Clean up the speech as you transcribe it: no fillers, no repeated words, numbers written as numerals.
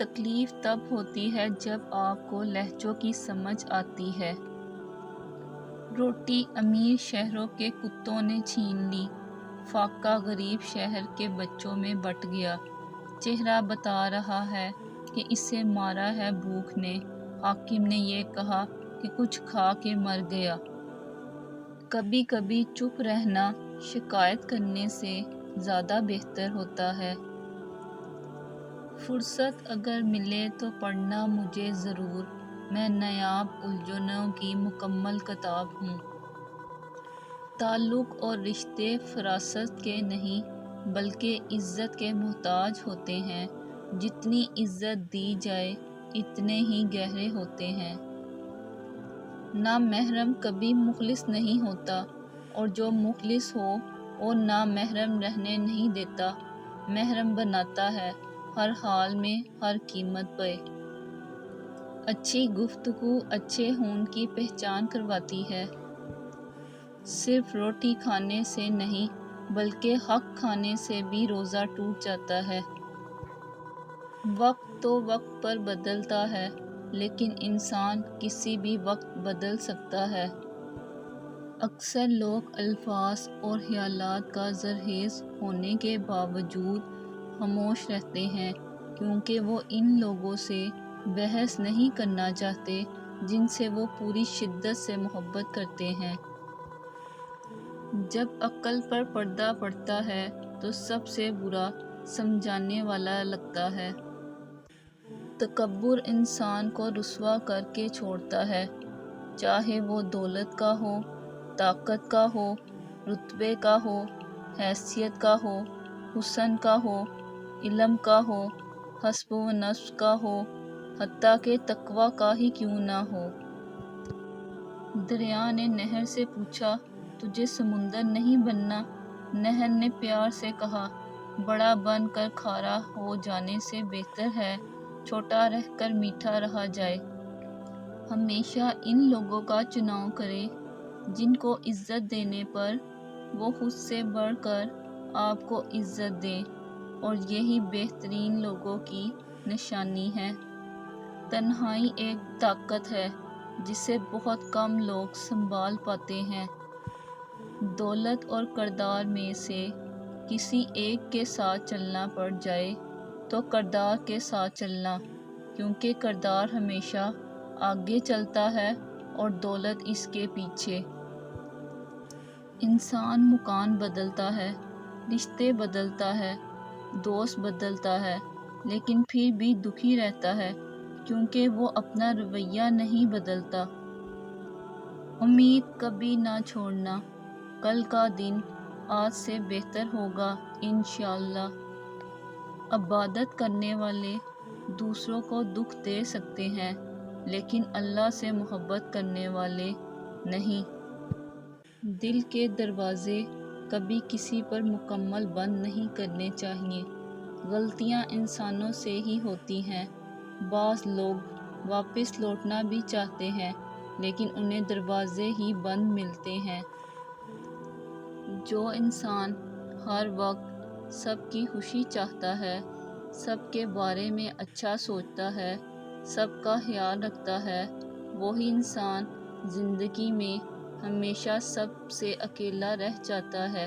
تکلیف تب ہوتی ہے جب آپ کو لہجوں کی سمجھ آتی ہے۔ روٹی امیر شہروں کے کتوں نے چھین لی، فاقہ غریب شہر کے بچوں میں بٹ گیا۔ چہرہ بتا رہا ہے کہ اسے مارا ہے بھوک نے، حاکم نے یہ کہا کہ کچھ کھا کے مر گیا۔ کبھی کبھی چپ رہنا شکایت کرنے سے زیادہ بہتر ہوتا ہے۔ فرصت اگر ملے تو پڑھنا مجھے ضرور، میں نایاب الجھنوں کی مکمل کتاب ہوں۔ تعلق اور رشتے فراست کے نہیں بلکہ عزت کے محتاج ہوتے ہیں۔ جتنی عزت دی جائے اتنے ہی گہرے ہوتے ہیں۔ نامحرم کبھی مخلص نہیں ہوتا، اور جو مخلص ہو وہ نامحرم رہنے نہیں دیتا، محرم بناتا ہے، ہر حال میں، ہر قیمت پہ۔ اچھی گفتگو اچھے ہون کی پہچان کرواتی ہے۔ صرف روٹی کھانے سے نہیں بلکہ حق کھانے سے بھی روزہ ٹوٹ جاتا ہے۔ وقت تو وقت پر بدلتا ہے، لیکن انسان کسی بھی وقت بدل سکتا ہے۔ اکثر لوگ الفاظ اور خیالات کا زرخیز ہونے کے باوجود خاموش رہتے ہیں، کیونکہ وہ ان لوگوں سے بحث نہیں کرنا چاہتے جن سے وہ پوری شدت سے محبت کرتے ہیں۔ جب عقل پر پردہ پڑتا ہے تو سب سے برا سمجھانے والا لگتا ہے۔ تکبر انسان کو رسوا کر کے چھوڑتا ہے، چاہے وہ دولت کا ہو، طاقت کا ہو، رتبے کا ہو، حیثیت کا ہو، حسن کا ہو، علم کا ہو، حسب و نفس کا ہو، حتیٰ کہ تقویٰ کا ہی کیوں نہ ہو۔ دریا نے نہر سے پوچھا، تجھے سمندر نہیں بننا؟ نہر نے پیار سے کہا، بڑا بن کر کھارا ہو جانے سے بہتر ہے چھوٹا رہ کر میٹھا رہا جائے۔ ہمیشہ ان لوگوں کا چناؤ کریں جن کو عزت دینے پر وہ خود سے بڑھ کر آپ کو عزت دیں، اور یہی بہترین لوگوں کی نشانی ہے۔ تنہائی ایک طاقت ہے جسے بہت کم لوگ سنبھال پاتے ہیں۔ دولت اور کردار میں سے کسی ایک کے ساتھ چلنا پڑ جائے تو کردار کے ساتھ چلنا، کیونکہ کردار ہمیشہ آگے چلتا ہے اور دولت اس کے پیچھے۔ انسان مکان بدلتا ہے، رشتے بدلتا ہے، دوست بدلتا ہے، لیکن پھر بھی دکھی رہتا ہے کیونکہ وہ اپنا رویہ نہیں بدلتا۔ امید کبھی نہ چھوڑنا، کل کا دن آج سے بہتر ہوگا انشاءاللہ۔ عبادت کرنے والے دوسروں کو دکھ دے سکتے ہیں، لیکن اللہ سے محبت کرنے والے نہیں۔ دل کے دروازے کبھی کسی پر مکمل بند نہیں کرنے چاہیے۔ غلطیاں انسانوں سے ہی ہوتی ہیں۔ بعض لوگ واپس لوٹنا بھی چاہتے ہیں، لیکن انہیں دروازے ہی بند ملتے ہیں۔ جو انسان ہر وقت سب کی خوشی چاہتا ہے، سب کے بارے میں اچھا سوچتا ہے، سب کا خیال رکھتا ہے، وہی انسان زندگی میں ہمیشہ سب سے اکیلا رہ جاتا ہے۔